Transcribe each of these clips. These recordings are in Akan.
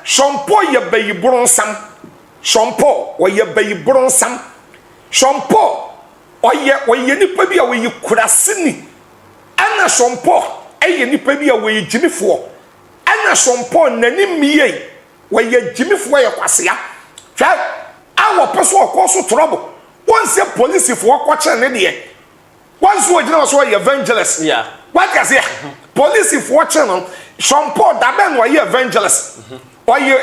Shompo ye bayi bronsam. Shompo or ye bayi bronsam. Shompo or ye nipa bi a we kurasini. Ana shompo ye nipa bi a we Jimmy for. Ana shompo nani miye we ye Jimmy for ye kwasia. Try our person cause trouble. Once a police for watching any once we know so evangelist. Yeah. What can say? Police watching on Shompo that man were evangelist. Or you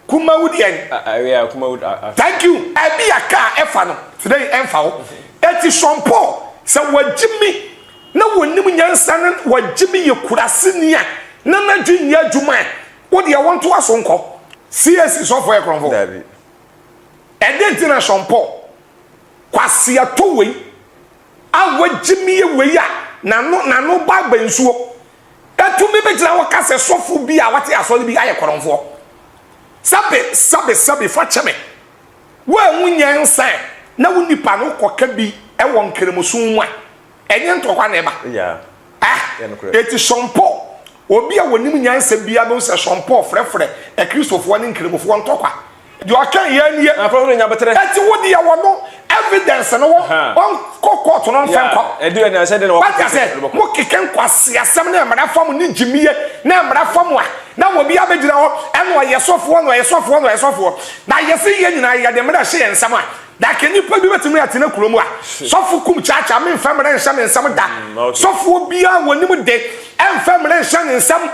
Kumaudian. Yeah, Kumaud. Thank you. I be a car efano today enfao. Eti Shompo so what Jimmy no one knew Yansan what Jimmy you could have seen ya. Nana Junior Juma. What do you want to ask uncle? CS is off for a convo. And then Tina Shompo. Kwasi atowe awa Jimmy we ya na no ba bensuo etu me be gina wo kase sofo bi a wate asole bi aye koronfo sabe fa cheme wo anwunya nsan na wo nipa no koka bi e won kremusun wa enye ntokwa na eba eti Shompo obi a wonim nyansa bia no se Shompo frefre e Christopher ne nkremufo ntokwa you can hear me. That's what they are. Evidence and one court on Franco. I said, what I said, Moki can quasi a seminar, but I found Jimmy, number from one. Now will be a bit now, and why you're soft one, why you're soft one, why you're soft one. Now you see, and I got the Madashi and someone. That can you put me to me at Tinakuluma? Soft Kumchacha, I mean, family and some and some of that. Soft will be a one new day, and family and some.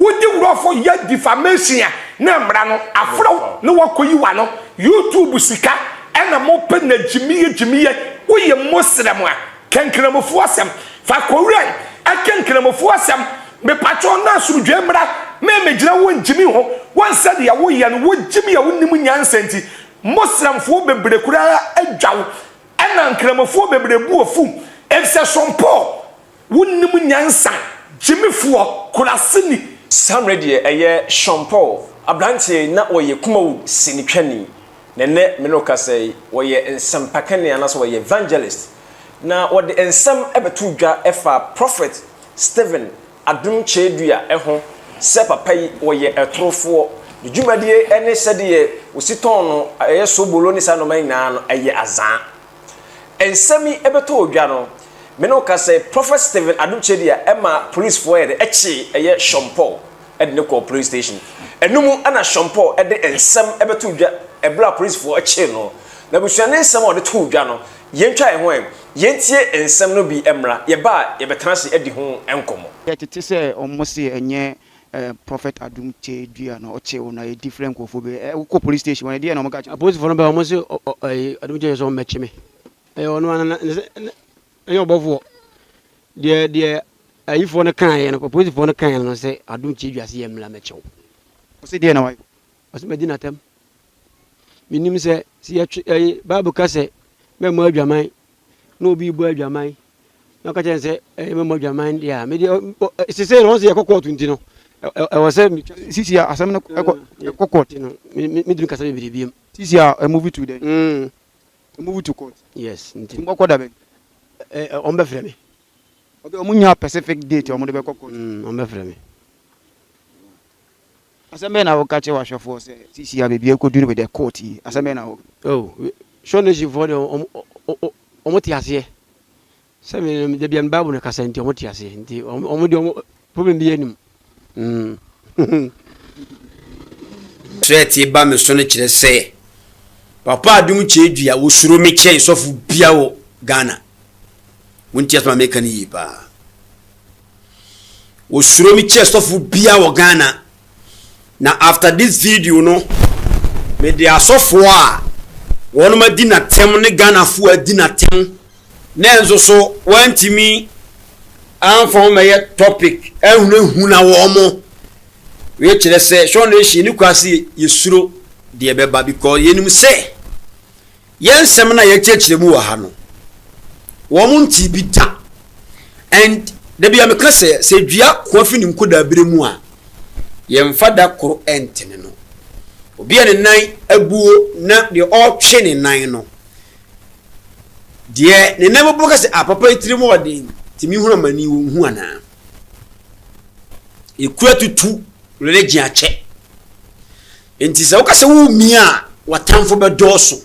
Would you go for yet defamation? Nambrano, Afro, no one could you want YouTube Sika, and a mopen the Jimmy, we a Muslim, can come for some. Fakoran, I can come for some. Me patrona su Jemra, me Jawin Jimmy, one said the away and would Jimmy a Winimunian senti, Muslim for Bebrecura, a jow, and Uncle for Bebre Fu, and Shompo, Winimunian son, Jimmy for Kurasini. Sam ready a Shompo, a blanty not where you come sinipeni. Nene Minoka say, where ye in some Pacani and also evangelist. Now, what the some ebetuga efa prophet Stephen Adom Duah eho sepa pay where ye a trofo. The Jumadie any said ye usitono a so boloni sanomai nan a ye azan. And semi ebeto gano. Menoka say Prophet Stephen Adom Duah Emma police for the echi a Shompo at the police station. And no more ana Shompo at the and some ebetuja a black police for a channel. Now we shall name some of the two jano. Yen try when yentie and some no be emra ye ba ye betransi at the home and come. Yet it say almost a nye Prophet Adom Duah no oche on a different ko police station when I did no catch. A police for number almost Adom Duah on match me. I on your bovo. Dear, if one kind and a proposal for a kind and say, I don't cheat you as yam lamecho. What's the dinner? What's my dinner time? Minim say, see a Bible cassette, member your mind, no be boy your mind. No catch say, a member your mind, yeah, maybe it's the same once a cocoa to know. I was saying, see, as I'm a cocoa, you know, me drink a baby. See, a movie today. A movie to court. Yes, what on the frame. Okay, Pacific date on the back on the frame. As a man, I will catch a washer for see, I may be able to do with the court. As a man, oh, show me for the Omotias. Some of the Bian Babu Cassanti Omotias, the Omodio problem be any. Tretty Bamisonic say, Papa Adom Duah will throw me chains of Biao Ghana. Won't just make an eba. We throw me chest of Biao Ghana. Now, after this video, no, me they are so far. One of my dinner tem, Ghana for a dinner tem. Nenzo so went to me. I'm from my topic. I know who now womo. We actually say, Sean, she knew quasi you throw the beba because you say, yes, Semana, your church the Muahano. Woman tibita and the be a class say Duah coffin in could have been more. Yem father cro enteno. Obi an nine a buo na the option in nine no. Dear, they never broke us a papa 3 more din to me who mani who you quit to 2 religion check. enti sɛ woka sɛ wo mia watamfo bɛdɔɔso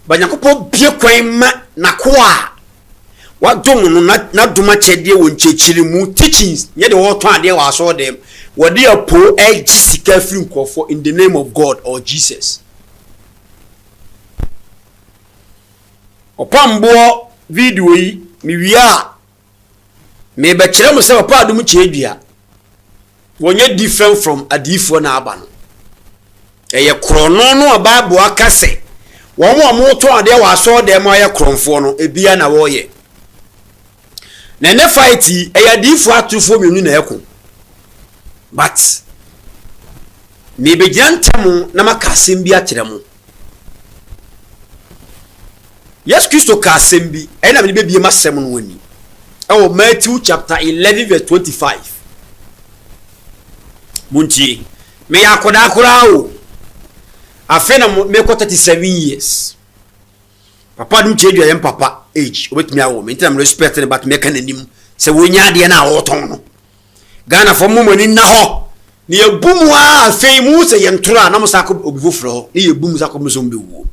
ba Nyankopɔn bie kwan ma nakoa wadom no na doma kyɛdeɛ wɔ nkyɛkyiri mu teachings nyɛ de wɔtɔn adeɛ wɔ asɔ dem wɔde apo ɛgye sika firi nkɔfo in the name of God or Jesus. Opambo video yi miwia me be kyerɛ mo sɛ papa Adom kyɛdua wonye different from adifo na aba no ɛyɛ krono no Bible aka sɛ wɔn mo to ade wɔ aso dem ayɛ kronfo no ebia na wɔyɛ na ne fight ɛyɛ adifo atufo menu na ɛko but me be gyantam na maka asɛm bi akyerɛ mo. Yes, Christo Kasembi, and I will be my sermon winning. Oh, Matthew chapter 11, verse 25. Munchi, may I could accorao. I feel me 37 years. Papa don't change your papa age with me a woman. I'm respecting about making him say when you're the autumn. Ghana for moment in Naho. Near Boomwa, famous a young tra, Namasako Bufro, near Boomsako Muzumbi.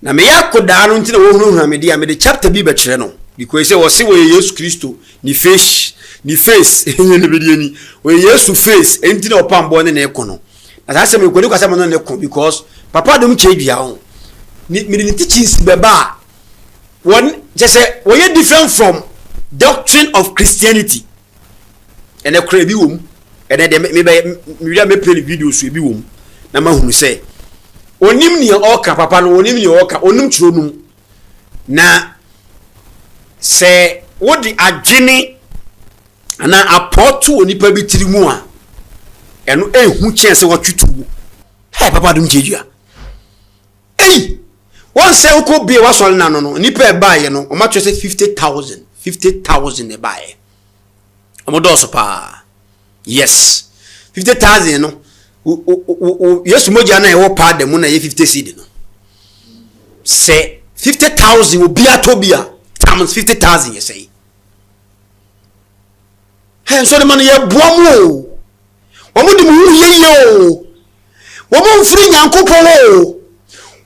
Na me yakoda no nti na wo hunu media me de chapter bi be kire no because say wo se wo Yesu Kristo ni face enye ne bedie ni wo Yesu face enti na opambo ne na ekono na sa se me kwani kwasa no ne ko because papa Adom kyɛdua ho me de teachings beba won je say wo ye different from doctrine of Christianity ene kra bi wom ene de me play video so bi wom na ma hunu say onim ni oka papa no onim ni oka onim churo num na se wodi adwene ana apoto onipa bi tiri mu a eno ehu kyen se watwutu hey papa Adom kyɛdua ei won se uko bie wasol na no nipa e baaye no o ma twese 50,000 e baaye omodoso pa yes 50,000 no Yes, moja na ewo pa de mu na ye 50 cedi no. Say 50,000 will be a tobia times 50,000 you say. Hey, so the man ye boamu. Omo de mu ye yo. Omo mfiri Nyankopɔn o.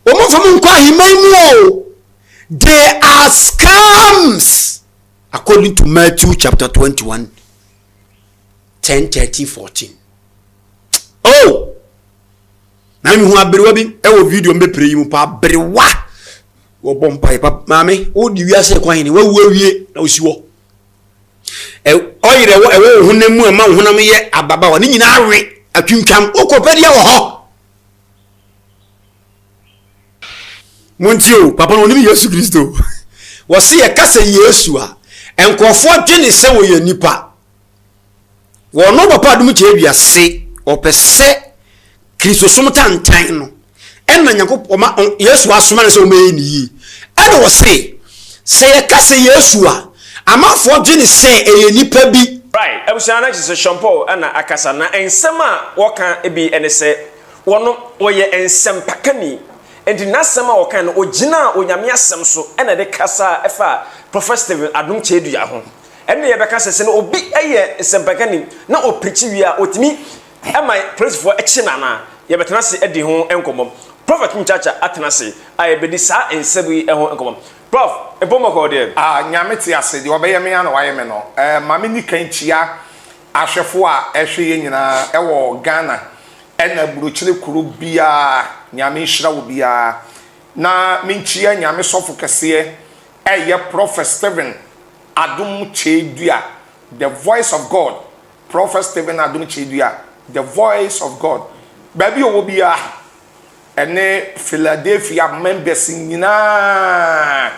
Omo famu nkwa himan mu o. They are scams according to Matthew chapter 21 10, 13, 14. Oh, na mi hu aberewa bi e wo video mbe pre yi mu pa aberewa wo bompa pa mame wo di wiase kwan ni wo awie na osiwo oyire wo e wo hunam ma hunam ye ababa wa ni nyina awe atwintwam okopedia wo ho montio papa no ni Yesu Kristo wo se ye kasa Yesu a enkofo dwene se wo ye nipa wo no papa Adom kyɛdua se opese Kristo somtantan no enna Nyankopɔn Yesu asoma ne se o meyi ni yi ene wo se ye kase Yesu a amafo dwene se eye nipa bi right ebusiana Jesus Shampo ana akasa na ensem a woka ebi ene se wono woye ensem pakani enti nasem a woka no ogina onyame asem so ene de kasa efa Prophet Stephen Adom kyɛdua ho ene ye beka se no obi eye ensem pakani na oprichi wi a otimi my praise for action na ye betena se edi ho enkomom Prophet Kumchacha atena se aye bedi sa ensebi ho enkomom prof ebomako de nyame te ase de obeye me ya na waye me no mame ni kanchia ahwefo a ehwe ye nyina ewo Ghana ena burochire kuro bia nyame hira wo bia na minchia nyame sofo kese eye Prophet Stephen Adom kyɛdua the voice of God. Prophet Stephen Adom kyɛdua the voice of God. Baby obia ene Philadelphia members nyina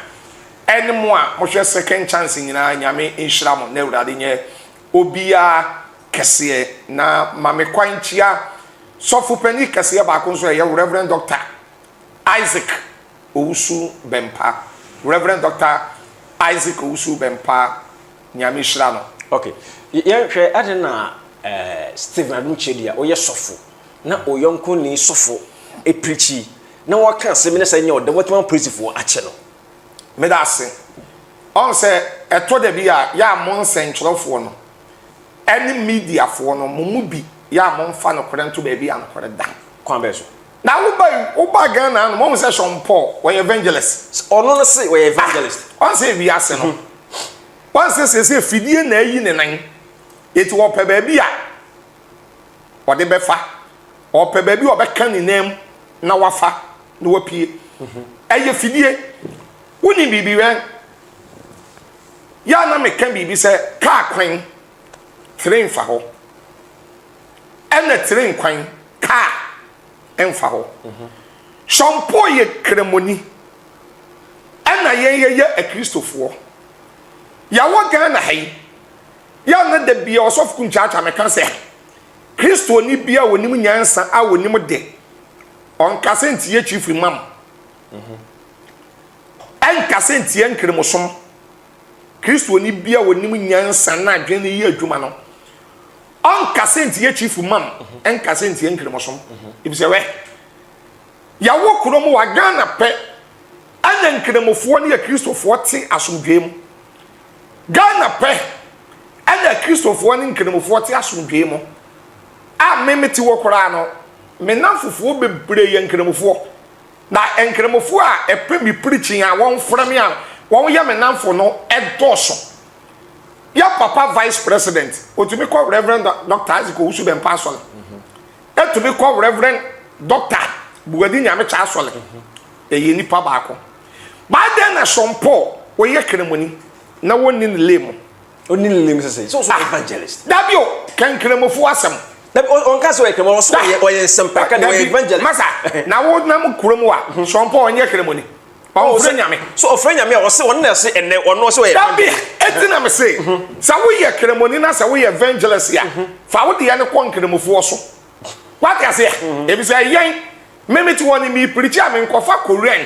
ene mo a mo hwe second chance nyina nyame nhira mo na urade nye obia kese na mame kwanchia sofu pani kese ba ko so ye Reverend Dr. Isaac Owusu Bempa. Reverend Dr. Isaac Owusu Bempa nyame nhira no. Okay. Ye hwe ade na Stephen Adom kyɛdua oye sofo na oyonko ni sofo e preachi na waka asem ne sanya ode wotman praise for ache no me da ase on se eto de bia ya mon sentrofo no any media fo no mumu bi ya mo mfa no kore nto ba bia no kore da kwan be so na wo ba Ghana no mo say Sean Paul we evangelist ono no say we evangelist on say wi ase no on say fidie na ayi ne nan eti wo pe ba bia wo de befa wo pe ba bia wo be kan ni nam na wafa na wapie eye fidie woni bibi wen ya na me kan bibi say car kwan train fa ho ena train kwan car emfa ho Shampo ye kremoni ena ye a Christopher ya wo Ghana hai ya na da bia osof Kumchacha me kan say Christo ni bia wonim nyansa a wonim de on kasenti ye chief imam en kasenti ye nkremosom Christo ni bia wonim nyansa na adwene ye adwuma no on kasenti ye chief imam en kasenti ye nkremosom ibise we ya wo kromo wa Ghana pe anya nkremofo ne ya Christofo te asomdwem Ghana pe anya Christofo ne nkremofo te asomdwem a memeti wo kora no menamfofo bebre ye nkremofo na nkremofo a epe mi preaching a won frame a won ya menamfo no edoso ya papa vice president otumi call Reverend Dr. Isaac Usube Pasol etumi call Reverend Dr. Buwadi nyame cha asole eye nipa baako ba den na Sompo wo ye kremoni na woni ne lemu oni ne lemu say so evangelist dabio kan kremofo asem on ka so ekremo so ye sempa ka de evangelist masa na wo na mu kromo a Sompo onye kremoni o fre nyame so o fre nyame o se won na se ene ono so ye dabi etina me say sa wo ye kremoni na sa wo ye evangelist ya fa wo de ya ne kon kremofo so what ya say e bi say yen memeti woni mi preach am nkofa Korean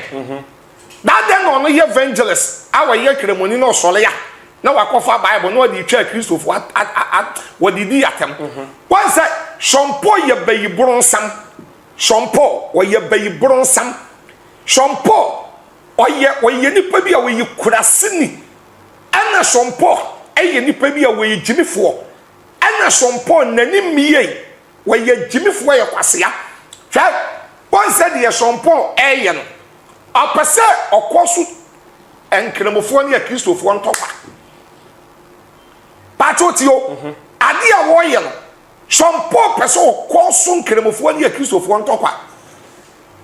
that then no ye evangelist our ye kremoni no sole ya na wakofa Bible no di twa Christopher what did he atem one say Sompo ye bayibron Sompo wo ye bayibron Sompo oye nipa bia wo ye kurasini ana Sompo eye nipa bia wo ye jimifo ana Sompo nani miye wo ye jimifo ye kwasea twa one said ye Sompo eye no apese okosu enkremofo ne Christopher ntokwa patotio ade a wo ye no Sompo pese okosu enkremofo ne Christopher ntokwa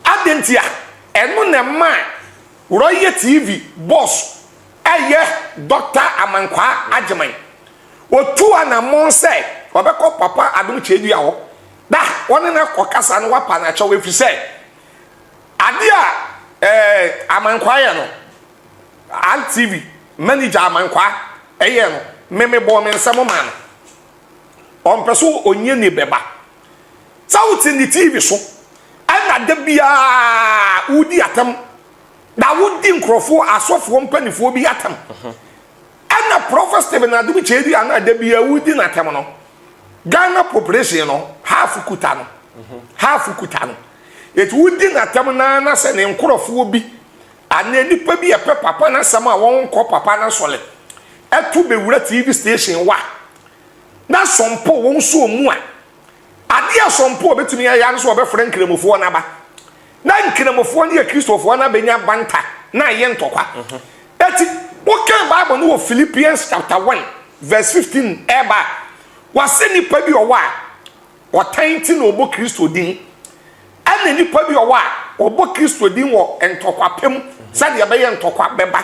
adentia eno ne ma Royal TV boss eye Dr. Amankwa Ajeman otu anamon say obekọ papa Adom Kyei ho da woni na kokasa no wapa na cha we fi say ade a Amankwa ya no Al TV manager Amankwa eye no meme bo me nsemo man on peso onye ni beba sauti ni TV so ana da bia udi atam na wudi nkrofo asofo mpanifo bi atam ana Prophet Stephen Adom Kyei ana da bia wudi na atam no Ghana population no half kuta no it wudi na atam na se ne nkrofo bi ana nipa bi epe papa na sama won ko papa na sole etu bewura TV station wa na Sompo won so mu a ade a Sompo betumi ya no so obefre nkremofo na ba na nkremofo ne Christopher na benya banta na ye ntokwa eti wokan Bible no Philippians chapter 1 verse 15 eba wase nipa bi owa otanti na obo Kristo din ana nipa bi owa obo Kristo din wo ntokwa pem sade ya be ye ntokwa beba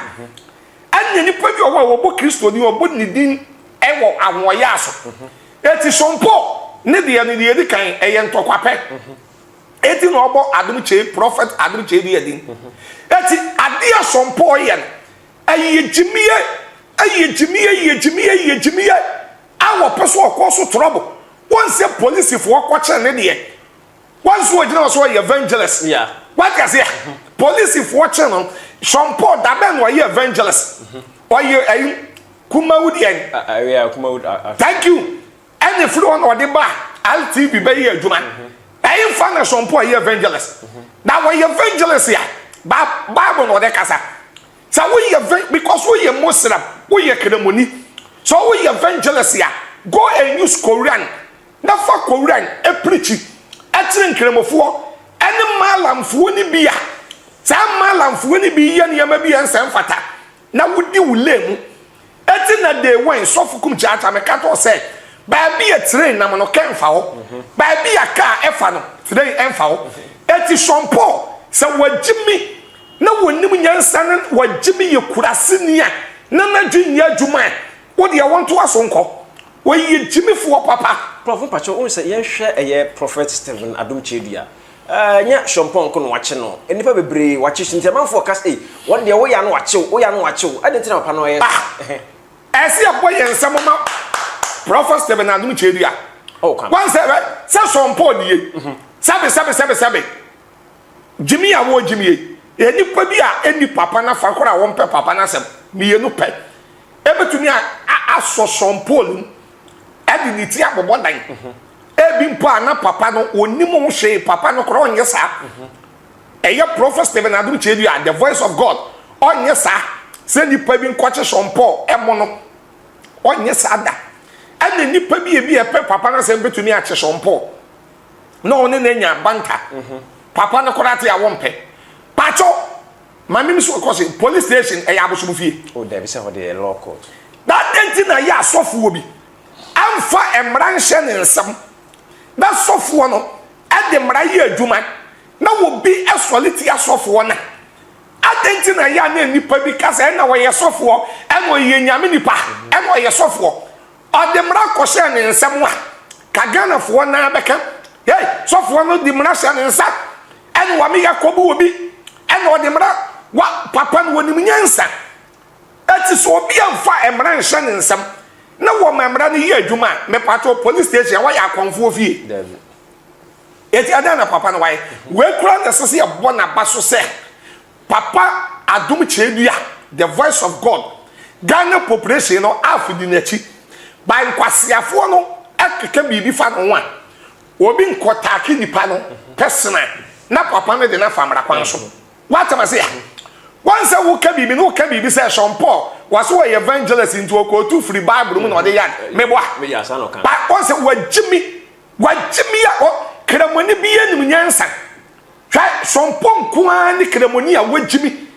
ana nipa bi owa obo Kristo din obo ni din ewo awoya so eti Sompo ne de ya ne de kan eye ntokwa pe eti no obo Adom Kyei Prophet Adom Kyei bi edin eti ade a Sompo ye ayejimiye awo peso okoso trouble once police for kwache ne de once we gina so evangelist yeah what you say police for channel Sompo da ben wo evangelist oye ayi kumawudi en yeah kumawudi thank you any flow on the bar LTV be here adwuma ayi fa na Sompo evangelist na wo evangelist ya Bible no de kasa so we because we are Muslim we are kremoni so we evangelist ya go and use Korean na fa kowuran e preach atire nkremofo ene malamfo ni bia sa malamfo ni bi ye ne ma bi ensem fata na wudi wulemu eti na day when sofu Kumchacha me kato say ba bi a train na no kenfa ho ba bi a car efa no today enfa ho eti shompo se wagimi na wonim nyansa na wagimi yekurase nia na nadwenya adwuma wo de wonto asonko wo ye jimifo papa prof pacho on say yen hwe eye prophet Stephen Adom Chedua nya shompo nko no wache no enipa bebre wache shintiamanfo kas won de wo ya no wache adentina papa no ye esi aboye nsem ma prophet Stephen Adom Chedua one say shompo die sabe jimi a wo jimi enipa bi a eni papa na fa kora won pe papa na sem mienu pe ebetumi a aso shompo edi ni ti abobo dan ebi mpo ana papa no onim ho hwe papa no kro onye sa eye prophet Stephen Adom Chedua the voice of God onye sa se nipa bi nkoche shompo emo no onye sa da ene nipa bi e pe papa na se betumi a che shompo no one na nya banka papa no kora te a wompe pacho mami mi so cause police station e ya abosom fie there be say for the law court that enti na ya asofo obi amfa emran hye ne nsam na sofo no ade mra ye adwuma na wo bi esoliti asofo na adenti na ya na nipa bi kasa na wo ye sofo e no ye nyame nipa e no ye sofo ade mra ko hye ne nsam a kagana fo na beka hey sofo no di mra hye ne nsam e no wa me yakobo obi e no ode mra wa papa no wonim nyansa ati so obi amfa emra hye ne nsam na wo mamra no ye adwuma me pato police station wa ya konfo fie eti adana papa no wai we kura na sese ya bona baso se papa Adom Chedua the voice of God Ghana population no afidi nachi by nkwasiafo no akeka bibi fa no wa obi nkotaki nipa no personal na papa no de na famra kwan so what am I say once wo ka bibi no ka bibi say shompo was wo evangelist into okotu free bible mu no de ya meboa me ya sa no kan ba once wagimi ya o kremoni bi enim nyansa hwa shompo nkoa ni kremoni a wagimi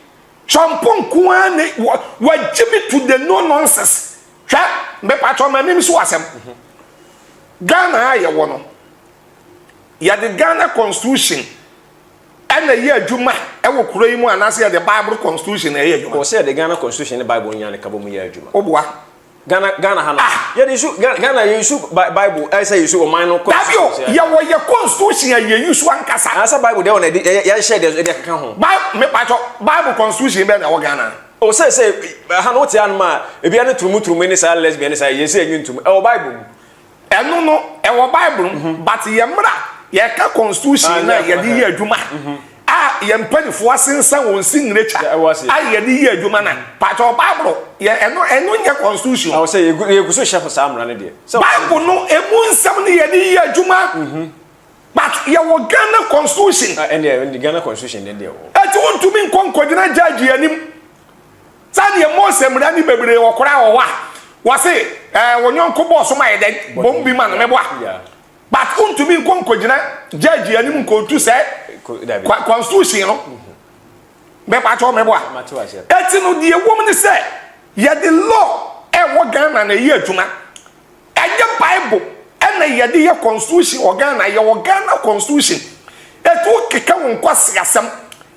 shompo nkoa ni wagimi to the no nonsense hwa me patro ma memi so asem Ghana ya wo no ya the Ghana constitution and the year Juma, I will create more and I say the Bible constitution. I say the Ghana constitution, the Bible, and the Kaboom year Juma. Oh, what? Ghana, Hana. Yeah, you should Ghana, you should Bible. I say you should minor constitution. Yeah, what your constitution, you use one cassa. As a Bible, they said there's a Bible constitution, better Ghana. Oh, say, Hanotian, if you are to many lesbians, I say you to our Bible. And no, our Bible, but Yamra. Ya ka constitution na ya di ye adwuma ye mpani fo asensa won sin nature ya di ye adwuma na pacho Bible ya eno nya constitution I say you go so sharp samra na de Bible no emu nsam ne ya di ye adwuma but ya wo Ghana constitution and the Ghana constitution den de wo ati won to me nkonkodina judge yanim sa de mo semra ni bebre wo kora wo wa say wonyon boss ma ye den bombi man mebo but to me konkojina judge anim ko tu say constitution no be pacho mebo eti no de ewom ni say ye the law e wo Ghana na ye adwuma eje Bible e na ye de ye constitution o Ghana ye wo Ghana constitution etu keka won kwasiasem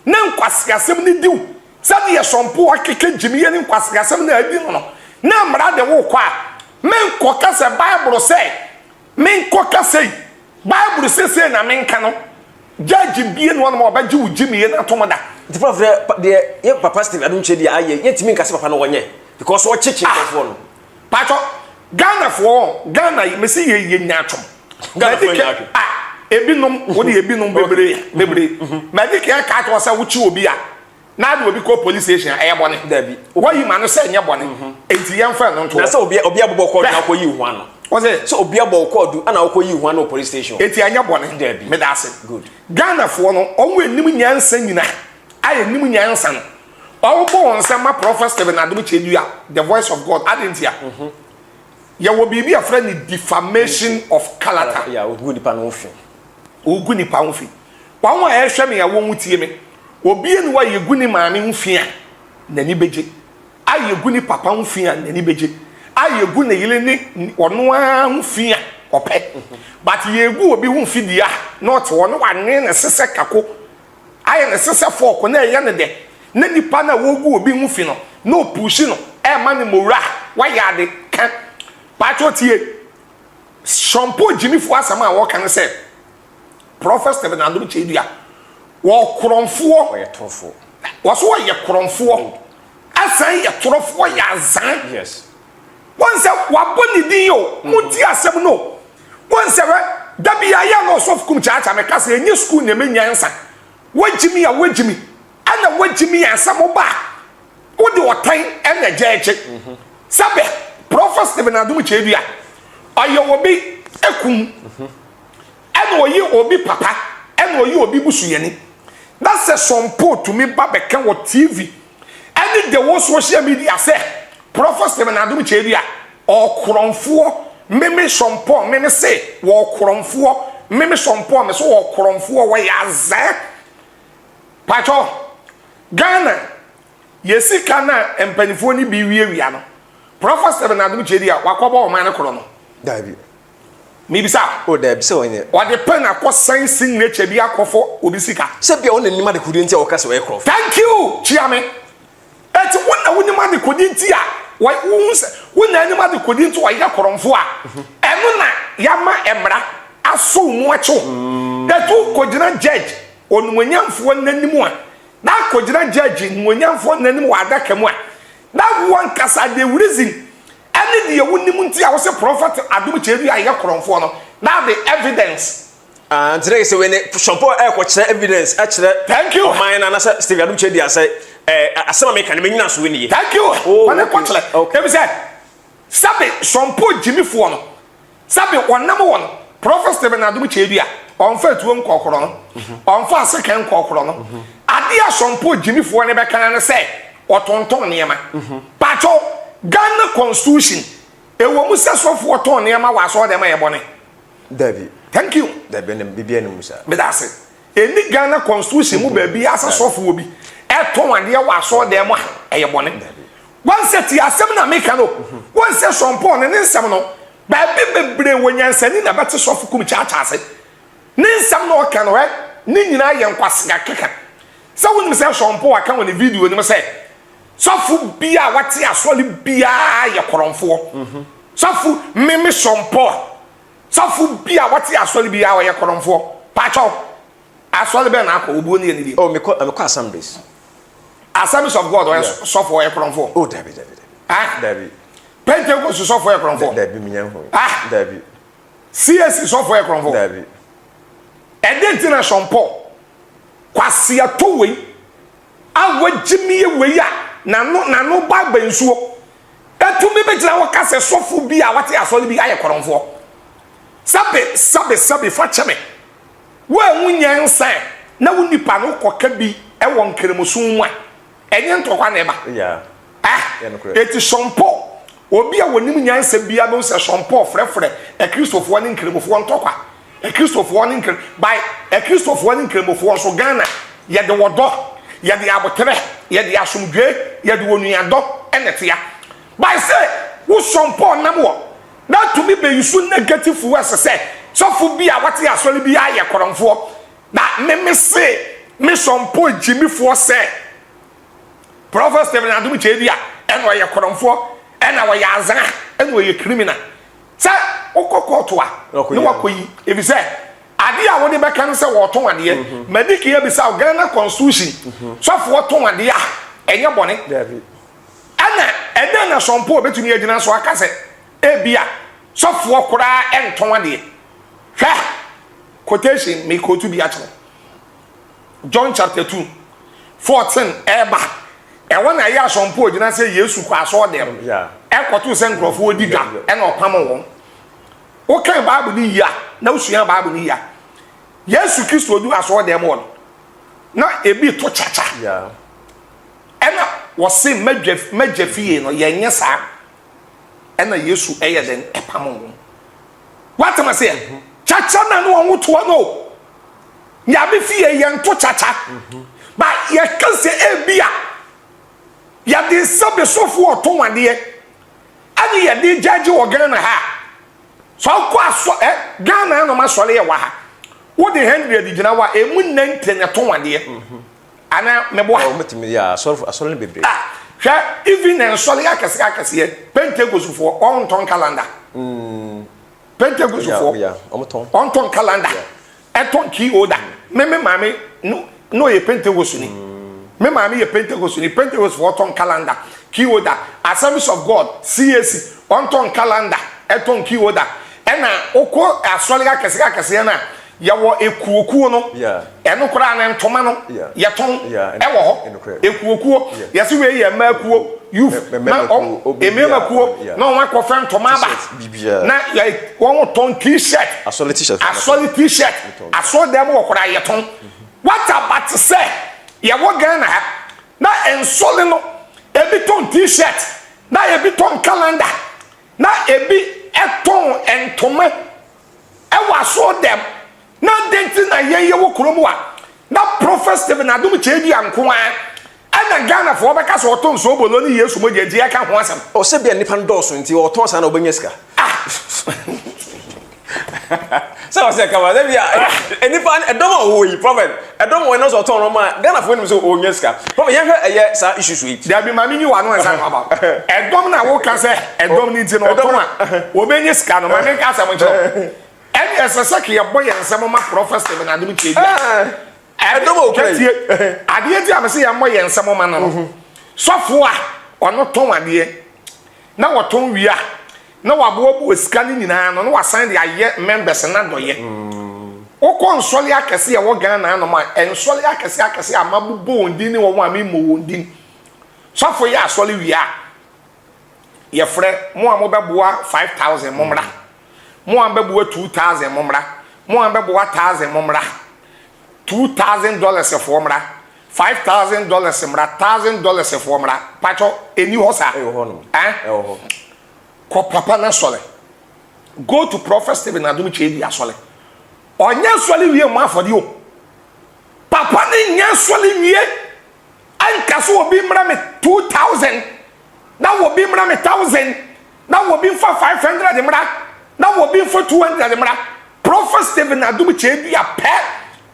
na nkwasiasem ni diu sabe ye sompo akeka jimiye ni nkwasiasem na adi no na mra de wo kwa men ko kasa Bible say men koka say Bible say na men kano judge bie no no ba ji ujimi na tomoda the prof the papa Steve Adom Chedua aye yetimi nkase papa no wonye because o cheche for no pacho Ghana for Ghana me say ye nyatom Ghana for nyatom ebinom wo de ebinom bebre medic ya ka to say wuchi obi a na de obi ko police station aye bone dabi wo yi ma no say nya bone enti yem fa no nto na say obi aboboko na ko yi hu ano was it so obi aboboko du ana ko yi hu ano police station enti anya bone dabi me da say good Ghana for no onwe enim nyansa nyina aye enim nyansa no owo bo onsa ma prophet Stephen Adom Chedua the voice of God adentia ya wo bibi a friend defamation of character ya ogu nipa no fi ogu nipa ho fi wan wa ehwe me ya wo mutie me obi enu wa yegu ni maame ho fi a nani beje ayegu ni papa ho fi a nani beje ayegu ne yile ni ono a ho fi a ope but yegu obi ho fi dia not wono wa ne ne sese kako aye ne sese fork na ye ne de na nipa na wogu obi ho fi no no push no e ma ne mowra wa ya de kan pacho tie shampoo jimi fu asama a wo kan se prophet Stephen Adom Chedua wo kronfo o ye tofo wo so ye kronfo asan ye torofo ya azan yes won se waboni din yo muti asem no won se dabi ya no so Kumchacha me kase enye school na menyansa wajimi ya wajimi ana wajimi ya asam ba wo de otan ena jeje sabe prophet Stephen Adom Chedua ayo obi ekum ena oyi obi papa ena oyi obi busuyeni that's a sample to me babe kan wo TV any the wo social media say prophet Stephen Adom Chedua o kronfo meme sample meme say wo kronfo meme sample me so wo kronfo wo ya za pacho Ghana yesi kana empanifo ni bi wiewia no prophet Stephen Adom Chedua wakoba o man no kro no dabi maybe sir o dabi se onye or the pen akọ signature bi akọfo obi sika se bia won nima de kudi nti a waka se we croft thank you chiame eti wona nima de kudi nti a wona nima de kudi nti wa ya koromfo a eno na yama emra aso mu acho etu kogina judge onumonyamfo nanim a na kogina judge onumonyamfo nanim wa adaka mu a na one kasa the reason any the wonim nti a wo se prophet Adom Chedua ya koromfo no now the evidence and today say when shampoo e ko kire evidence a kire thank you mine na say Stephen Adom Chedua say asema me kan me nyina so we thank you when ko kire okay be say sabe shampoo jimifo no sabe wonam won prophet Stephen Adom Chedua on fa tuo nkokoro no on fa aseka nkokoro no ade a shampoo jimifo ne be kan ne say otonton niema pacho Ghana constitution ewo musa sofo oton niema wa so dem ye bone dabi thank you dabi na bibia ne musa be that say eni Ghana constitution mu ba bi asa sofo obi eton ade wa so dem a ye bone one set ya asem na make no one set shampoo ne nsem no ba bi bebre wonyansani na bete sofo Kumchacha ase ne nsem no ka no ni nyina ye nkwase akeka sa wonim se shampoo aka woni video ni me say sofu bia wati asoli bia ye koromfo sofu meme shampoo sofu bia wati asoli bia ye koromfo pacho asoli be na akọ obuo ni enidi oh me call assemblies of God or sofu ye koromfo oh dabi ah dabi Pentecost sofu ye koromfo dabi minyanho ah dabi CS sofu ye koromfo dabi edentina shampoo kwase atowei awajimi we ya nano ba bensuo etumi begira wakase sofu bi a wate asole bi aye koromfo sabe fa cheme wa nwunyansa na wunipa no koka bi ewo nkremusun a enye ntokwa na eba yeah eti shampoo obi a wonim nyansa bia no se shampoo frefre e Christopher ne nkremufo ntokwa e Christopher ne nkrem by e Christopher ne nkremufo so Ghana ye de wodo ye de abotere ye de asumdwe ye de wonuado enetia by say wo shampoo namwo that to me be you negative words say so fu bia wate asole bia aye koromfo na me say me shampoo jimifo say prophet Stephen Adom Chedua eno ye koromfo ena wo ya azan eno ye criminal say okokoto a no wakoyi if you say ade a woni beka no say wo ton ade madiki ya bisa Ghana constitution so fo ton ade a enye bone ana na shampoo betumi agina so aka say ebia so fo kora enton ade hwe quotation me quote bi acho John chapter 2:14 eba wana ya shampoo agina say Yesu kwa so dem ekoto say nkrofo odigwa ena opam won o kan Bible ni ya na usua Bible ni ya Yesu Kristo du aso dem won na ebi to chacha ena wo se madwafie no ye nye sa ɛna yesu ɛyɛ den ɛpam wɔn what am I saying chacha na no wɔn to no nyabe fie yɛ nto chacha ba yɛ kase ebia yɛ de sabe sofo ɔto wadeɛ ani yɛ de judge wɔ Ghana ha so akɔ aso Ghana no ma sɔre yɛ wa ha wo de 100 gyina wa emu 90 ne to wadeɛ ana mebo ha metimi ya asɔre ne bebre hwɛ even en sɔre akɛse Pentecost fo on ton calendar Pentecost fo on ton calendar eton ki oda me mame no ye Pentecost ni me mame ye Pentecost ni Pentecost fo ton calendar ki oda Assemblies of God CAC on ton calendar eton ki oda ena okɔ asɔre akɛse na yawo ekuokuo no eno kora na ntoma no yeton ewo ho ekuokuo yesi we ye makuo youth na ememakuo na won akɔfa ntoma ba na won ton t-shirt asoli t-shirt aso dem wo kora yeton what about say yawo Ghana na ensole no ebi ton t-shirt na ebi ton calendar na ebi eton entoma ewo aso dem na denti na ye wo kromu a na prophet Stephen Adom chedi anko a ana Ghana fo beka so oton so bolo ni Yesu mo jeje aka ho asem o se bia nipa ndoso nti oton sa na obanya sika so o se ka ba bia nipa edom o yi prophet edom we no so oton no ma Ghana fo nim so onya sika prophet ye hwe eye sa issue so yi da bi ma mi ni wa no ensa about edom na wo ka se edom ni ti no oton a obenya sika no ma me ka asem ncho and eseseke ye boy ensem ma prophet Stephen Adom chedi edom o kati ade ti am se ye boy ensem ma no sofo a ono ton ade na woton wi a na wabo osika ni nyina no na wasan de aye members na doye okon nsole akese ye wo Ghana no ma ensole akese amabubo ondin ni wo ma mi mo ondin sofo ye asole wi a ye frɛ mo amobɛboa 5000 momra mo ambebuwa 2000 momra mo ambebuwa 1000 momra $2,000 for momra $5,000 momra $1,000 for momra pacho eni hosa ko papa na sole go to prophet Stephen Adom chedi asole onya sole wie mo afode o papa ni nya sole wie anka so obi mra me 2000 na obi mra me 1000 na obi fa 500 mra na wo bi for 200 mra prophet Stephen Adom chedi a pe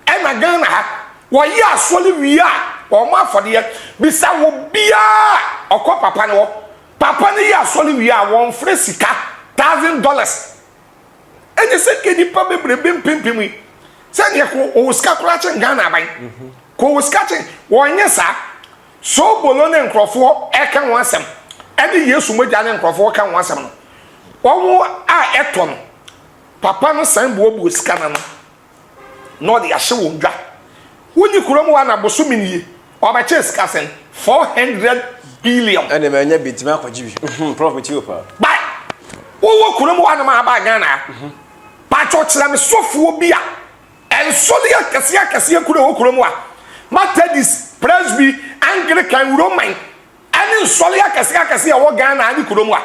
e na Ghana ha wo yi asole wi a o ma afode bisa wo bia okọ papa ne wo papa ne yi asole wi a won frɛ sika $1,000 enye se kedi pa bebre pimpim wi se ne ko o sika kura che Ghana ban ko o sika che wo nye sa so bolo ne nkrofo e ka ho asem e de Yesu mogya ne nkrofo ka ho asem no wo a eton papa no san buobu sika na no de ahye wo ndwa woni kurom wa na bosumi nie oba che sika sen 400 billion ene me nya bitima akwaji bi prophet you pa ba wo kurom wa na ma ba Ghana pa cho kira me sofuo bi a ensole akase kuro wo kurom wa Methodist Presby Anglican Roman ani nsole akase wo Ghana ani kurom wa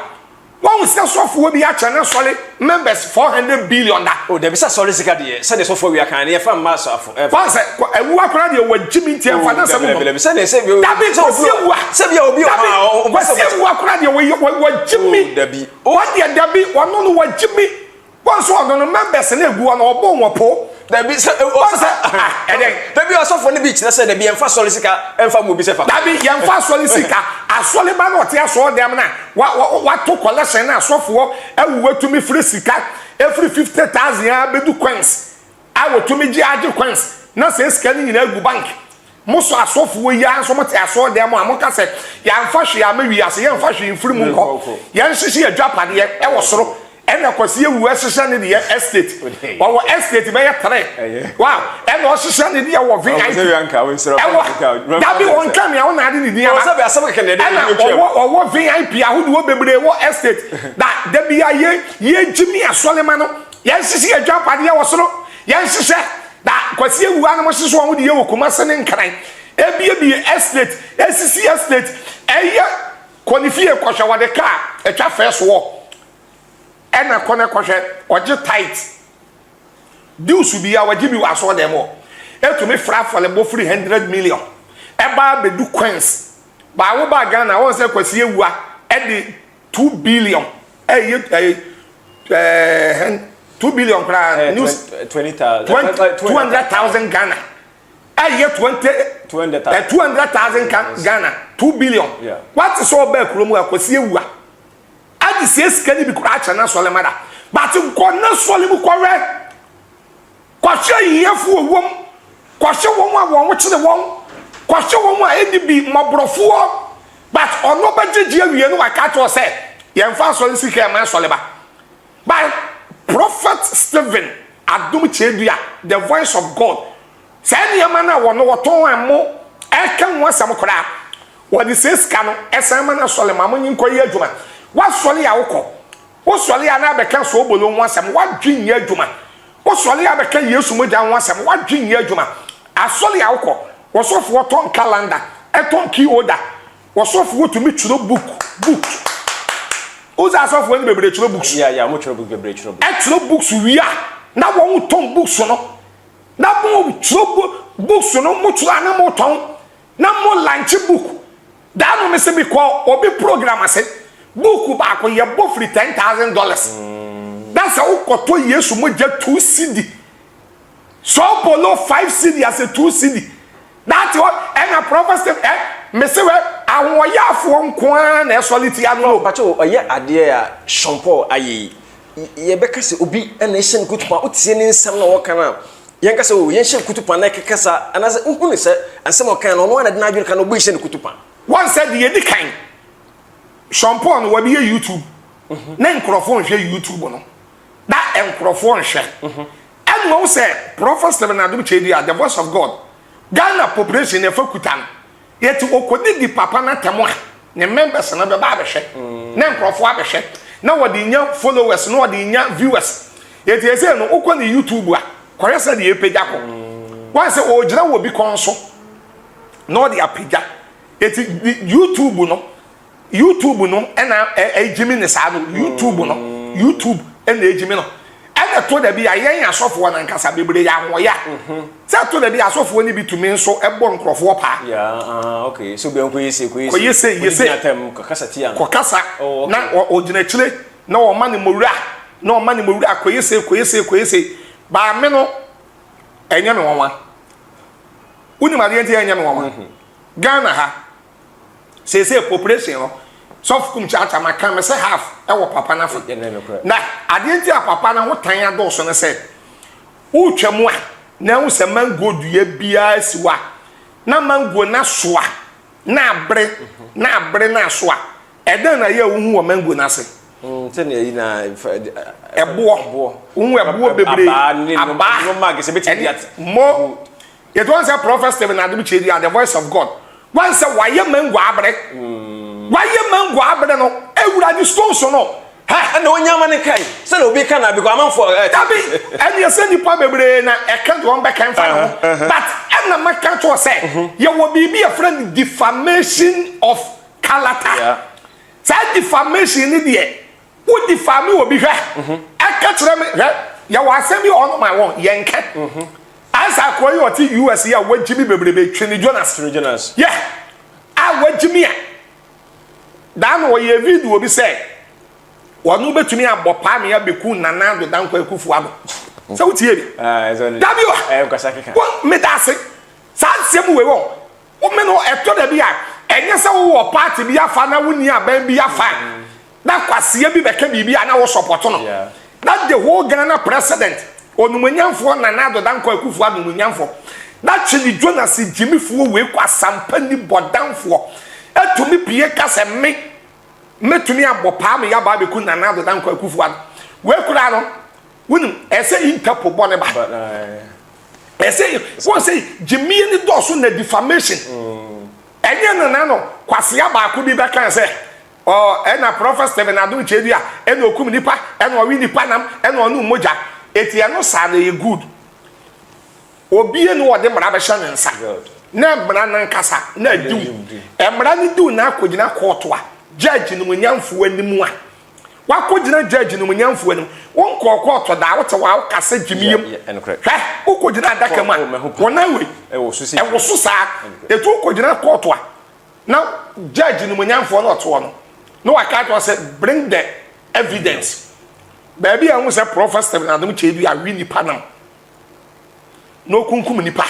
one say sofo bi a channel solid members 400 billion da oh there be solid sika de say the sofo we kan e fa mass afo fa say ewu akora de wajimi ti fa na say mo say say bi da bi so say bi obi o say ewu akora de wajimi da bi what de da bi wono no wajimi one so no members na egu na obo won po da bi say da bi sofo ne bi kina say da bi emfa solid sika emfa mo bi say fa da bi emfa solid sika asole ba na otia so dem na wa to collection na asofo ewu tumi free sika every 50,000 ya bedu coins awo tumi ji age coins na say sika ni nyina egu bank muso asofo ya so mate aso dem amoka say ya mfa hwe ya mawi ase ya mfa hwe mfiri mu nko ya nhihye adwapade e wo soro ena kwasi ewu asehye ne de estate wo estate be ya 3 wow ena osehye ne de wo VIP dabi won kam ya wona ade ne dia wo sabe asem keke ne de wo VIP ahudu wo bebre wo estate da bi ya ye jimi asolema no ya nhihye adwapade ya wo soro ya nhihye da kwasi ewu anamo hyeso wo de ye wo kumase ne nkran ebie estate esisi estate eye konifie kwahwa wode ka etwa first wo ena kone kohwe oje tight deals bi ya waji bi waso dem o etumi fra fale bo 300 million eba be du coins ba wo ba Ghana won se kwasi ewua e de 2 billion 2 billion kra news 200,000 Ghana. I get 200,000 Ghana, 2 billion. Yeah. What is all back room? I could see you. I just say, can you be cratch and not solemada? But you cannot solemn correct. Question here for a woman. Question one, which the one. Question one, any be my brofu. But on no budget, you know, I can't say. Young fast solicitor, man, soleba. But Prophet Stephen Adom Chedia, the voice of God. Send your man, I want no ton and more. I can want some crap. What is this canon? As I man, Solomon in Koya Juma. What Soli Alco? What Soli Anna can so below once and what dream year Juma? What Soli I can use to move down once and what dream year Juma? A Soli Alco was off what on calendar, a ton key order, was off what to meet to the book. Who's as of when we break books? Yeah, much of the break. Actual books we are. Now one ton books, no. Now more books, no more to animal tongue. No more lunch book. That no must be called or be program. I said, book back when you're both free $10,000. That's how got 2 years to move 2 CD. So below 5 CD as a 2 CD. That's what and a prophet Mr. I want ya for one solity. I know, but oh, yeah, idea, shampoo, aye. Ye bekase obi and nation good pa utien some no kana yanka se o yenhye kutupa na kekasa anase nkunu se ansem okan no no na de na adwene kana obi yenhye kutupa one said the edi kan shampoo no wabi YouTube na nkrofo nhwe YouTube no da nkrofo nhwe and no say Prophet Stephen Adom Chedia, the voice of God Ghana population e fakutan yet okodi di papa na temo ne members na be ba behwe na nkrofo abehwe na wodi nya followers na wodi nya viewers yet ye say no ukọ ni YouTube a kware say de page akọ wan say o gira wo bi konso na wodi apija yet YouTube no ena ejimi ne sa no YouTube ena ejimi no ena to da bi ayen asofo na nkasa bebre ya hoya say to da bi asofo ni bi tumi nso ebo nkrofo pa okay so be onko yese atem kokasa ti an kokasa na o gina chile na o mani mowura koyese ba me no enya me wonwa uni ma de enya me wonwa Ghana ha say population no so Kumchacha maka me say half e wo papa na fa na ade a papa na ho tan adoso ne say utwamu a na wo se mango dua bia siwa na mango na soa na abre na soa edan na ye wo hu wo mango na se tene yi na ebo ebo bebre aba no mag se beti diat mo it was a Prophet Stephen Adom Chedia, the voice of God once why ye mango abre no ewura di stone so no ha na onyama ne kai se na obi kana bi ko amanfo tabi and you say nipa bebre na e kan do be kan fa no but em na maka to say you will be a friend defamation of character say defamation ni de wo defame wo bi hwe e ka kire me ya wa asem bi on my one yenka as akoyi oti US ya wajimi bebrebe twini Jonas yeah a wajimi a dan wo ye video bi say wonu betumi abopa me ya beku nanado dan kwa ekufu ado se wutie bi dabio kwasa keka me dase sansem we won wo me no eto da bi a enye se wo party bi afa na woni aban bi afa na kwase bi beka bibi ana wo support no that the whole Ghana president onumunyamfo nanado dan kwa ekufu ado munyanfo that chili Jonas Jimmy fuo we kwa sampani bodanfo etumi pie kase me metumi abopa me ya ba beku nanado dan kwa ekufu ado we kura no wonu ese interpol bone ba ese won say Jimmy ni doso na defamation enye nanano kwase ya ba ku bi be kan say ena Prophet Stephen Adom Chedia ena okum nipa ena owi nipa nam ena onu moja etie no sa na ye good obi enu ode mra be hye nsa na mra nan kasa na du emra ni du na akogina court a judge no nyamfo animu a wako gyina judge no munyamfo anim won kokko to da wote wa kasa gyimiyem hwe woko gyina adaka ma wonawe wo so saa etu woko gyina court a na judge no munyamfo no to no waka to say bring the evidence baby a hu say prophet Stephen Adom chedu a wi nipa nam no kunkum nipa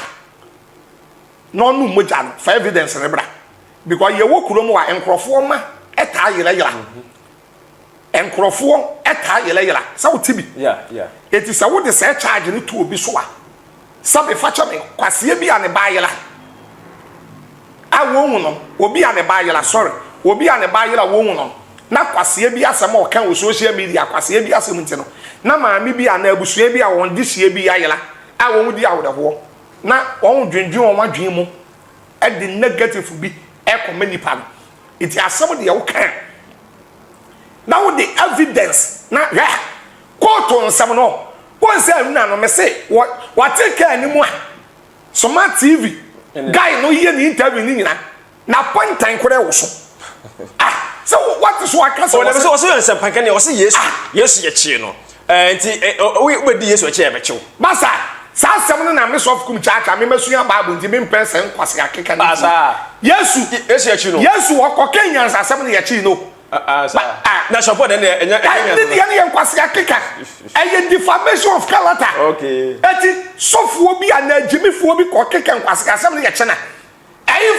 no nu moja no for evidence ne bra because ye wo kurom wa enkrofo ma eta yela enkrofo eta yela sa wo tibi it is a wo de say charge ni to obi so a sabe facha me kwase bi a ne ba yela a wo hu no obi a ne ba yela sorry obi a ne ba yela wo hu no na kwase bi asem o kan wo social media kwase bi asem ntino na maami bi a na abusua bi a won de sie bi ayela a won di awdeho na won dwendwen won wadwen mu e de negative bi e koma nipa no it asem de wo kan now the evidence na court on some no won say na no me say what take care ni mu a Soma TV guy no ye ni interview ni nyina na point time kore wo so so what is what can so let me so you say pankani o say yes ye chi no enti we di yes o chi e be chiw basa sa asem no na me so of Kumchacha me masua Bible nti me person kwase akeka ni basa yesu ye chi no yesu okoka nyan sa asem no ye chi no na shop na enya enya kwase akeka eye defamation of character okay eti sofuo bi anagimifuo bi kokeka kwase asem no ye chi na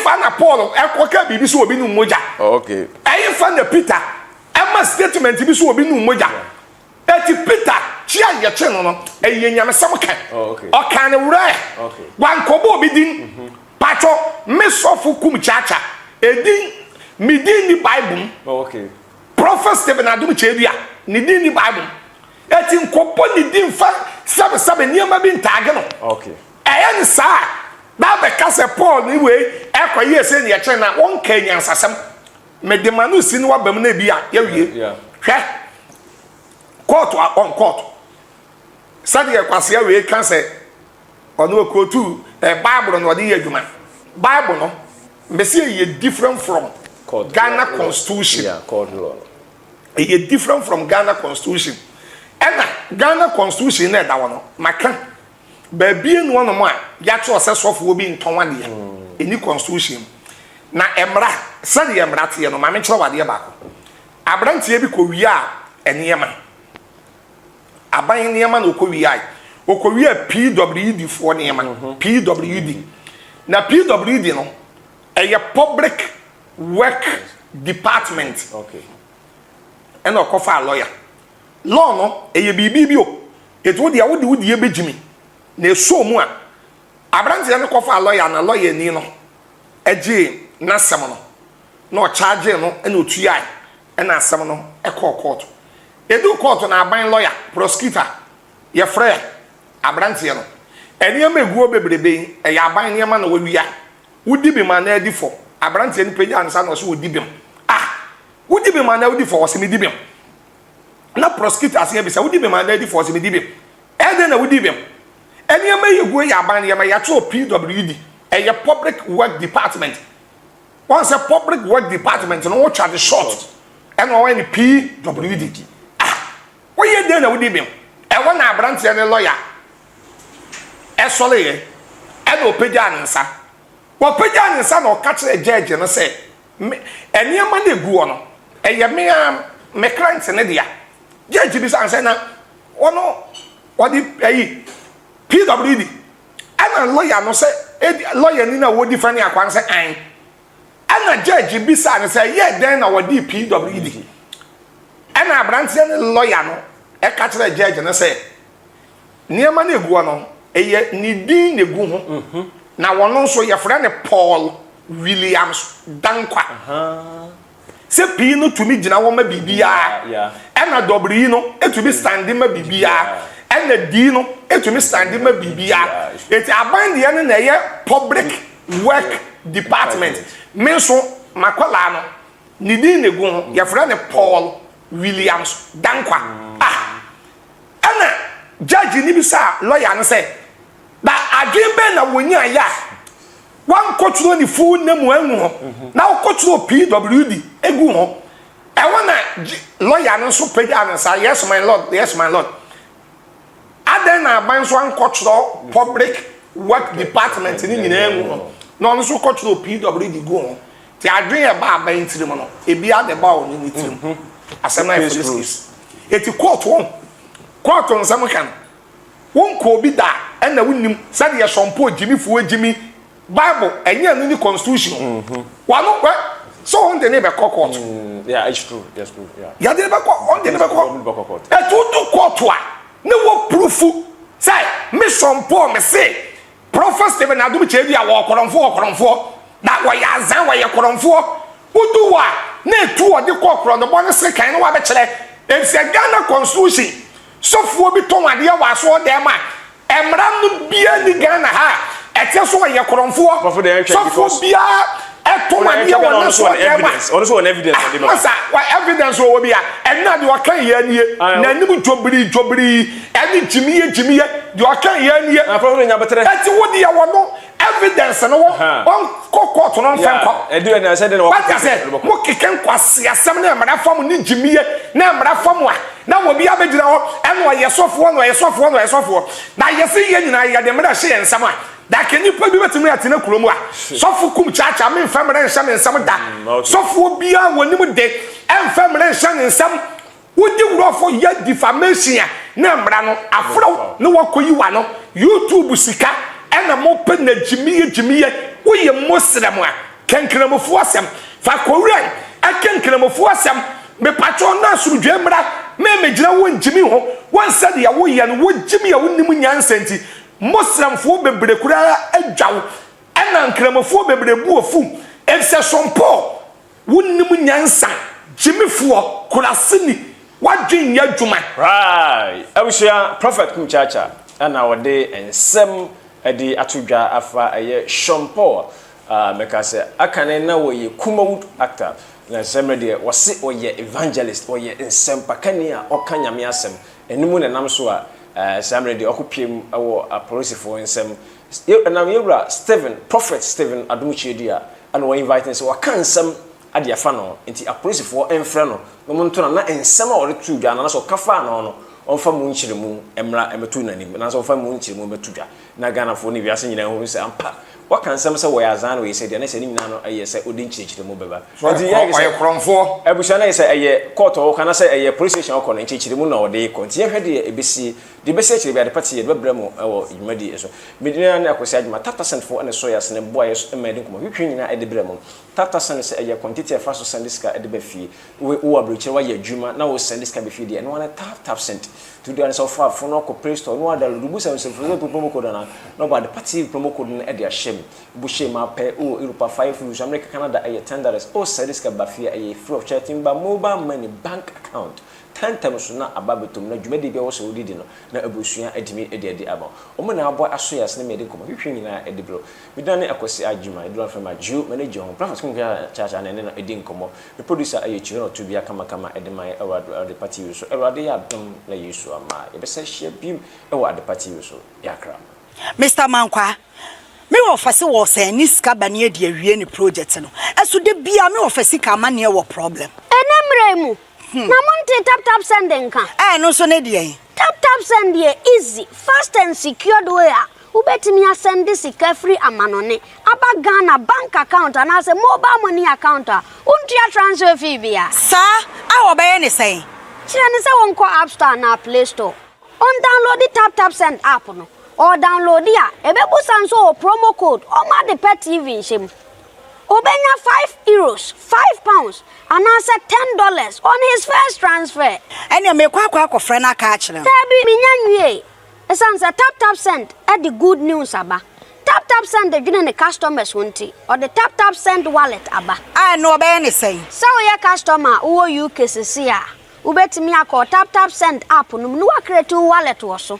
fa na Paul ekoka bibi so obi nu moja okay fa na Peter ema statement bi so obi nu moja eti Peter chia ye che no nyame sam kan okay o kan wura okay wan kobo obi din pacho mesofu Kumchacha edin midin ni Bible okay prophet Stephen Adom chedua ni din ni Bible eti nkopo ni din fa sabe niam bi ntage no okay ni saa da be kase Paul ni we ekoye se ne ye che na won ka nyansasem medemanu si ni wa bam na bi a ye wie hwe court on court sadi ye kwase ya we kan se ono kotu Bible no de ye adwuma Bible no mbese ye different from Ghana constitution court law ye different from Ghana constitution ena Ghana constitution na da wono maka baby enu ono mo a ya to osesofo obi ntonwa de eni constitution na emra sadi emra te no ma me kire wade ba ko abrantie bi ko wi a eniyema aban niyema na okowi ai okowi a PWD fo niyema PWD na PWD no public work department okay and okofa lawyer law no bibi o eto de awodi ebejimi na eso mu a abrantie no kofa lawyer na lawyer ni no eje na sem no na o charge no na otu ai na asem no court edu court na aban lawyer prosecutor ye frɛ abrantie no eniam eguo bebrebe ya aban niam na wawia wudi bi ma na edi fo abrantie ni penya ansa na so wudi bi wudi bi ma na wudi fo o se mi di bi na prosecutor asen bi sa wudi bi ma na edi fo o se mi di bi na wudi bi eniam eguo ya aban niam ya to PWD public work department once a public work department no what are the short and when PWD oye dey na wudi bi na abrantie ne lawyer esole ye na opegya nsa opegya nsa na okache judge no say eniema na egu ono me client ne dia judge bi say na ono wodi PWD ana lawyer no say lawyer ni na wodi fani akwan say an ana judge bi say ye den na wodi PWD ana abrantie ne lawyer no kache judge no say niema na egu ono ni din ne gu ho na wono so ye frɛ ne Paul Williams Dankwa se pi no tumi gina wo ma bibia na dobri no etumi standi ma bibia na di no etumi standi ma bibia eti aban de na ye public work department me so makola no ni din ne gu ho ye frɛ ne Paul Williams Dankwa ana judge ni bi sa lawyer no say ba adwen be na wonya ya wan koturo ni fu na mu anu ho na koturo PWD egu ho wanna lawyer no so pay and say yes my lord, yes my lord. Aden na ban so ankocho public work department ni nyina hu. No no so kocho PWD go. Ti adwen e ba ban tirim no. Ebi ade ba oni ni tirim. Asem na for this case. Eti court on nsam kan. Won ko bi da e na wonnim said ye shompo jimi fuwe jimi Bible enya no ni constitution. Wano kwa so on the neighbor court. Yeah, it's true. That's true. Yeah. Ya de ba on the neighbor court. E to court wa. Ne wo proof. Say me shompo me say Prophet Stephen Adom Kyei a wo koronfo na wo ya zan wo ye koronfo. Uduwa na etu ode kokoro no bo ne se kan no wa be kire. E se Ghana constitution so fo bi ton ade wa so dem a emra no bia ni Ghana ha ete so ye koronfo so fo bia eton ade wa na so evidence also an evidence de masa wa evidence wo bia enna de wa kan ye nie na nim jobri eni jimiye de wa kan ye nie na prophet nya betre ete wo de ya wo no evidence no on court no fan kwa edu na said no mo keken kwase asem na emra fam ni jimiye na emra fam a na wo bia begina ho eno ye sofo na ye se ye nyina ye de mra hye ensam a da keni pa bi betimi atena kuromu a sofo kumchacha me famre nsam ensam da sofo bia wonim de emfamre nsam ensam wodi wurofo ye defamation na mra no afro ne wakoyi wa no YouTube sika ena mo pe na jimiye wo ye muslim a kenkremofo asem fa koran akenkremofo asem me patron na surudwe mra me gina wo njimi ho won said ya wo ye no wo jimi ya wonim nyansenti muslim fo bebre kura adwaw ena nkremofo bebre bu ofu efse sompo wonim nyansa jimifo kurasini wadwen ya dwuma right awusia prophet Kumchacha ana wode ensem edi atudwa afa aye shompo meka se akane na wo ye Kumawud actor na semrede wose oye evangelist oye ensempa kane a okanyame asem enimu ne nam so a semrede okopiem wo apolisifo ensem enam yewra Stephen prophet Stephen Adom Kyei and we invite so wakansem ade afa no enti apolisifo enfre no no monto na ensem a ore tudwa na so kafa no onfa mu nkyiremu emra emetu nanim na so onfa mu nkyiremu metudwa na Ghana fo ne wiase nyina hu se ampa wakansem se wo ya zan we se de na se nyina no aye se odi nkyiremu beba odi ye se kromfo ebusha na se aye court o kana se aye police station o kono nkyiremu na odi konti ye hwede ebisi de bese kyire bi ade party ye de bebremu ewo yimadi eso medina na akosi adwuma 30% fo ene so ya se ne boy eso emedi komo hwehwe nyina ede bremu 30% se aye quantity e fa so sendiska ede be fie wo abroche wa ye adwuma na wo sendiska be fie de no na 30% to do an so far for no ko play store no ada rubu se for promo code na no ba the party promo code na e de ashem bu shema pe o Europa 5 news America Canada aye $10 o sendiska ba fie aye free of charging ba mobile money bank account 10 times na ababetom na dwumade bia wo so odidi no na abusua adimi edi aba omo na abo aso yas na mede komo hwehwe nyina edi bro midane akosi adwuma edro from aju manager hon prophet Kumchacha na na edi nkomo the producer aye chiro to bia kama edemai ewa the party so erade ya dom na yesu ama e be se hia bim ewa the party so yakra Mr. Mankwa me ofase wo se ni ska bane edi awie ni project no eso de bia me ofase ka mane wo problem enemremu na monte tap sending kan no so ne de tap send here easy fast and secured way ubetimi send this free amanone aba Ghana bank account and as a mobile money account untia transfer fee bia sa awo be ne say kire ne say won ko app store na play store on download the tap send app no or download ya ebebusan so promo code o ma de pet TV nshim obenya €5, £5 and answer $10 on his first transfer. Any me kwa friend na ka kire. Tabi minyanwie. Esan say tap send at the good news aba. Tap send the gina the customers wonti or the tap send wallet aba. No be any say. So your customer who UK sesia. Ubetimi akọ tap send app no no create wallet wo so.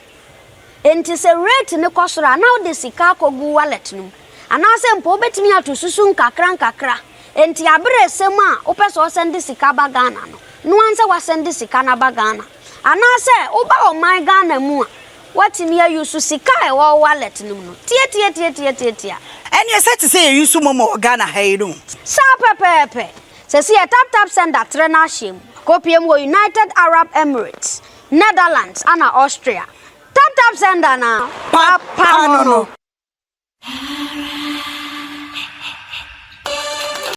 Enti se rate ne kosora now the sika kogu wallet no. Anase mpo betimi atosusu nkakra enti abre sem a opeso send sika ba Ghana no anse wa send sika na ba Ghana anase oba o my Ghana mu a watimi ayusu sika e wo wallet no tie eni ese te say yusu momo Ghana ha iru sa pepepe Se si tap send that trena shame. Kopiem wo United Arab Emirates, Netherlands, and Austria. Tap send na. Papa no.